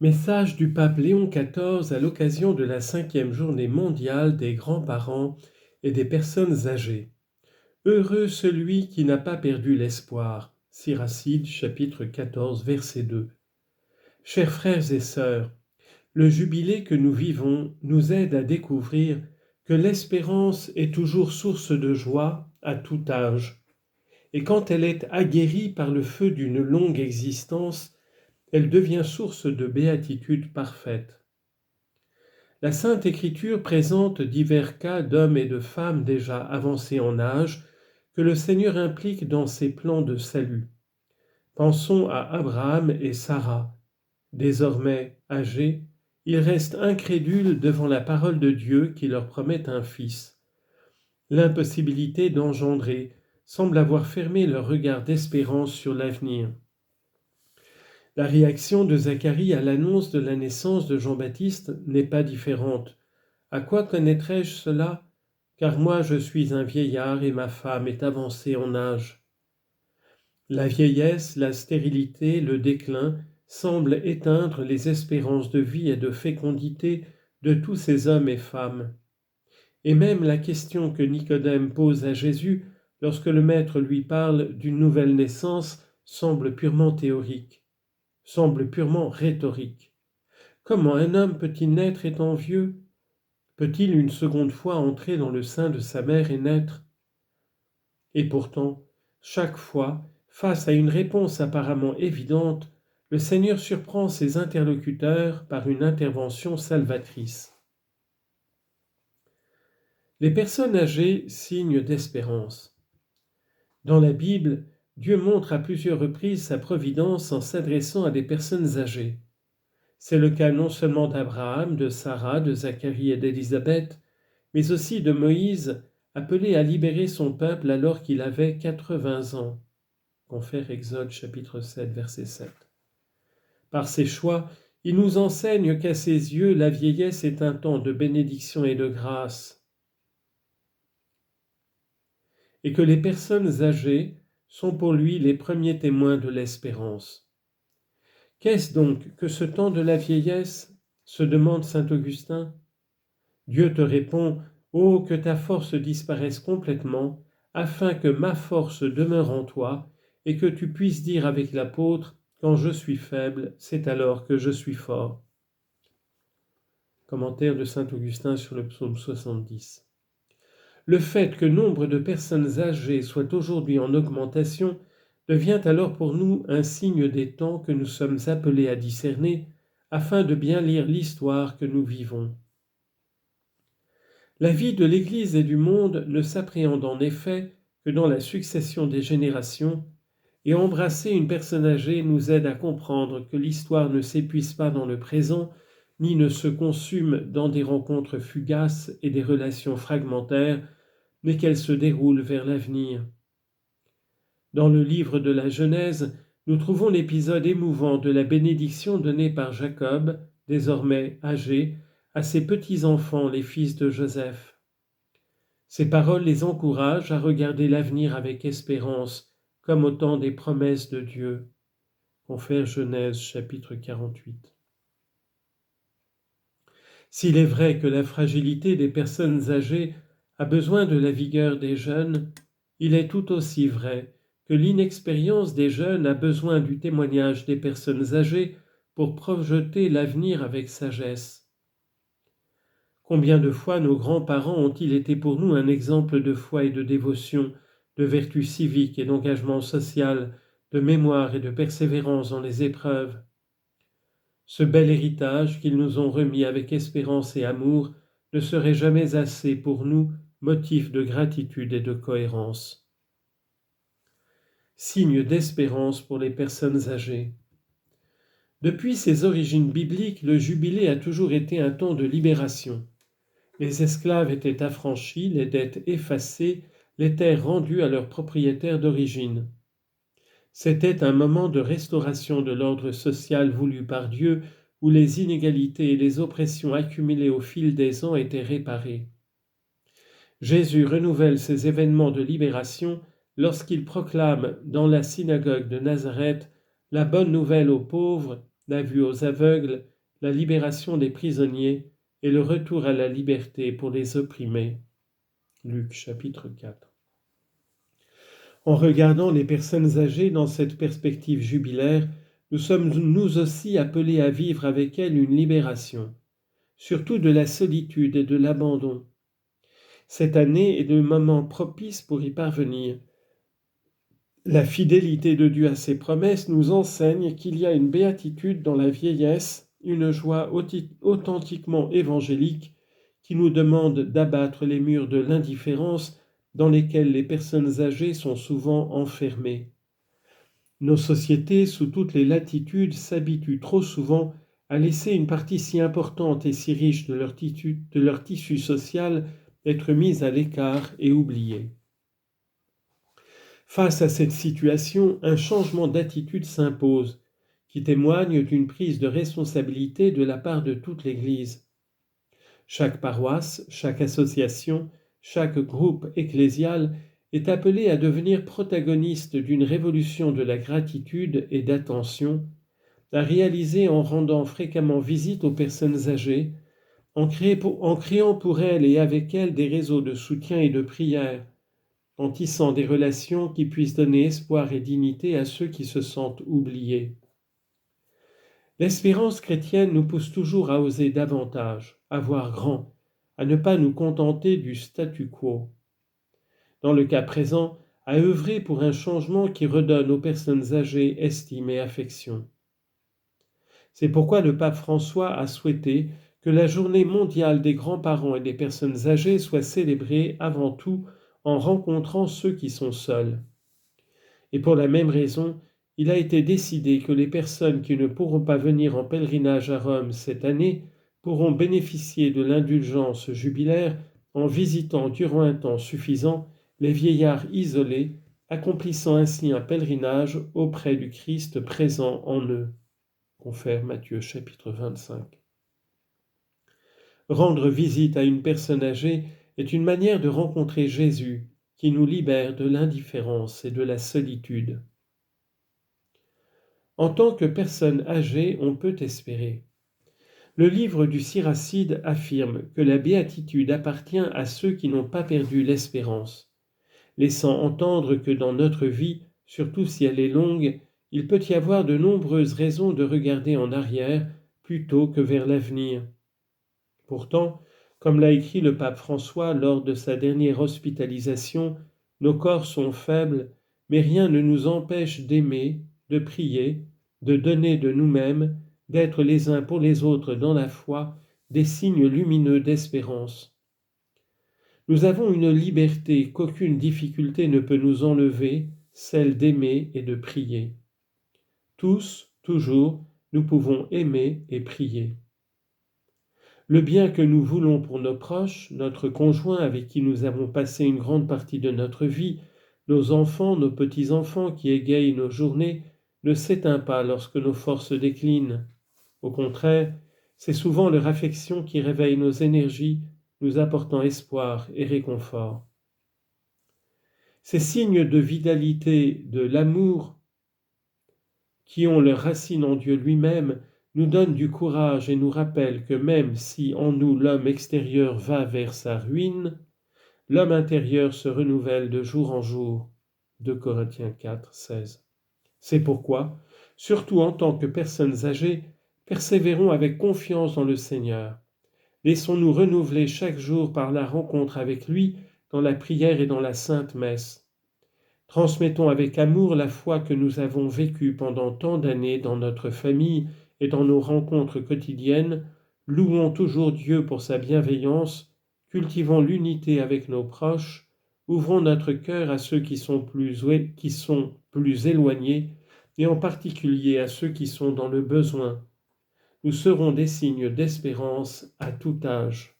Message du pape Léon XIV à l'occasion de la 5e journée mondiale des grands-parents et des personnes âgées. Heureux celui qui n'a pas perdu l'espoir. Siracide, chapitre 14, verset 2. Chers frères et sœurs, le jubilé que nous vivons nous aide à découvrir que l'espérance est toujours source de joie à tout âge. Et quand elle est aguerrie par le feu d'une longue existence, elle devient source de béatitude parfaite. La Sainte Écriture présente divers cas d'hommes et de femmes déjà avancés en âge que le Seigneur implique dans ses plans de salut. Pensons à Abraham et Sarah. Désormais âgés, ils restent incrédules devant la parole de Dieu qui leur promet un fils. L'impossibilité d'engendrer semble avoir fermé leur regard d'espérance sur l'avenir. La réaction de Zacharie à l'annonce de la naissance de Jean-Baptiste n'est pas différente. À quoi connaîtrais-je cela? Car moi je suis un vieillard et ma femme est avancée en âge. La vieillesse, la stérilité, le déclin semblent éteindre les espérances de vie et de fécondité de tous ces hommes et femmes. Et même la question que Nicodème pose à Jésus lorsque le Maître lui parle d'une nouvelle naissance semble purement théorique, semble purement rhétorique. Comment un homme peut-il naître étant vieux? Peut-il une seconde fois entrer dans le sein de sa mère et naître? Et pourtant, chaque fois, face à une réponse apparemment évidente, le Seigneur surprend ses interlocuteurs par une intervention salvatrice. Les personnes âgées, signe d'espérance. Dans la Bible, Dieu montre à plusieurs reprises sa providence en s'adressant à des personnes âgées. C'est le cas non seulement d'Abraham, de Sarah, de Zacharie et d'Élisabeth, mais aussi de Moïse, appelé à libérer son peuple alors qu'il avait 80 ans. Confère Exode chapitre 7, verset 7. Par ses choix, il nous enseigne qu'à ses yeux, la vieillesse est un temps de bénédiction et de grâce, et que les personnes âgées sont pour lui les premiers témoins de l'espérance. Qu'est-ce donc que ce temps de la vieillesse? Se demande saint Augustin. Dieu te répond, « Oh, que ta force disparaisse complètement, afin que ma force demeure en toi, et que tu puisses dire avec l'apôtre, quand je suis faible, c'est alors que je suis fort. » Commentaire de saint Augustin sur le psaume 70. Le fait que nombre de personnes âgées soient aujourd'hui en augmentation devient alors pour nous un signe des temps que nous sommes appelés à discerner, afin de bien lire l'histoire que nous vivons. La vie de l'Église et du monde ne s'appréhende en effet que dans la succession des générations, et embrasser une personne âgée nous aide à comprendre que l'histoire ne s'épuise pas dans le présent, ni ne se consume dans des rencontres fugaces et des relations fragmentaires, mais qu'elle se déroule vers l'avenir. Dans le livre de la Genèse, nous trouvons l'épisode émouvant de la bénédiction donnée par Jacob, désormais âgé, à ses petits-enfants, les fils de Joseph. Ces paroles les encouragent à regarder l'avenir avec espérance, comme au temps des promesses de Dieu. Confère Genèse chapitre 48. S'il est vrai que la fragilité des personnes âgées a besoin de la vigueur des jeunes, il est tout aussi vrai que l'inexpérience des jeunes a besoin du témoignage des personnes âgées pour projeter l'avenir avec sagesse. Combien de fois nos grands-parents ont-ils été pour nous un exemple de foi et de dévotion, de vertu civique et d'engagement social, de mémoire et de persévérance dans les épreuves? Ce bel héritage qu'ils nous ont remis avec espérance et amour ne serait jamais assez pour nous motif de gratitude et de cohérence. Signe d'espérance pour les personnes âgées. Depuis ses origines bibliques, le jubilé a toujours été un temps de libération. Les esclaves étaient affranchis, les dettes effacées, les terres rendues à leurs propriétaires d'origine. C'était un moment de restauration de l'ordre social voulu par Dieu, où les inégalités et les oppressions accumulées au fil des ans étaient réparées. Jésus renouvelle ces événements de libération lorsqu'il proclame dans la synagogue de Nazareth la bonne nouvelle aux pauvres la vue aux aveugles, la libération des prisonniers et le retour à la liberté pour les opprimés. Luc chapitre 4. En regardant les personnes âgées dans cette perspective jubilaire, nous sommes nous aussi appelés à vivre avec elles une libération, surtout de la solitude et de l'abandon. Cette année est le moment propice pour y parvenir. La fidélité de Dieu à ses promesses nous enseigne qu'il y a une béatitude dans la vieillesse, une joie authentiquement évangélique qui nous demande d'abattre les murs de l'indifférence dans lesquels les personnes âgées sont souvent enfermées. Nos sociétés, sous toutes les latitudes, s'habituent trop souvent à laisser une partie si importante et si riche de leur tissu social être mise à l'écart et oubliée. Face à cette situation, un changement d'attitude s'impose, qui témoigne d'une prise de responsabilité de la part de toute l'Église. Chaque paroisse, chaque association, chaque groupe ecclésial est appelé à devenir protagoniste d'une révolution de la gratitude et d'attention, à réaliser en rendant fréquemment visite aux personnes âgées, en créant pour elles et avec elles des réseaux de soutien et de prière, en tissant des relations qui puissent donner espoir et dignité à ceux qui se sentent oubliés. L'espérance chrétienne nous pousse toujours à oser davantage, à voir grand, à ne pas nous contenter du statu quo. Dans le cas présent, à œuvrer pour un changement qui redonne aux personnes âgées estime et affection. C'est pourquoi le pape François a souhaité que la journée mondiale des grands-parents et des personnes âgées soit célébrée avant tout en rencontrant ceux qui sont seuls. Et pour la même raison, il a été décidé que les personnes qui ne pourront pas venir en pèlerinage à Rome cette année pourront bénéficier de l'indulgence jubilaire en visitant durant un temps suffisant les vieillards isolés, accomplissant ainsi un pèlerinage auprès du Christ présent en eux. Confère Matthieu chapitre 25. Rendre visite à une personne âgée est une manière de rencontrer Jésus qui nous libère de l'indifférence et de la solitude. En tant que personne âgée, on peut espérer. Le livre du Siracide affirme que la béatitude appartient à ceux qui n'ont pas perdu l'espérance, laissant entendre que dans notre vie, surtout si elle est longue, il peut y avoir de nombreuses raisons de regarder en arrière plutôt que vers l'avenir. Pourtant, comme l'a écrit le pape François lors de sa dernière hospitalisation, nos corps sont faibles, mais rien ne nous empêche d'aimer, de prier, de donner de nous-mêmes, d'être les uns pour les autres dans la foi, des signes lumineux d'espérance. Nous avons une liberté qu'aucune difficulté ne peut nous enlever, celle d'aimer et de prier. Tous, toujours, nous pouvons aimer et prier. Le bien que nous voulons pour nos proches, notre conjoint avec qui nous avons passé une grande partie de notre vie, nos enfants, nos petits-enfants qui égayent nos journées, ne s'éteint pas lorsque nos forces déclinent. Au contraire, c'est souvent leur affection qui réveille nos énergies, nous apportant espoir et réconfort. Ces signes de vitalité, de l'amour, qui ont leur racine en Dieu lui-même, nous donnent du courage et nous rappellent que même si en nous l'homme extérieur va vers sa ruine, l'homme intérieur se renouvelle de jour en jour. 2 Corinthiens 4, 16. C'est pourquoi, surtout en tant que personnes âgées, persévérons avec confiance dans le Seigneur. Laissons-nous renouveler chaque jour par la rencontre avec lui dans la prière et dans la Sainte Messe. Transmettons avec amour la foi que nous avons vécue pendant tant d'années dans notre famille et dans nos rencontres quotidiennes, louons toujours Dieu pour sa bienveillance, cultivons l'unité avec nos proches, ouvrons notre cœur à ceux qui sont plus éloignés et en particulier à ceux qui sont dans le besoin. Nous serons des signes d'espérance à tout âge.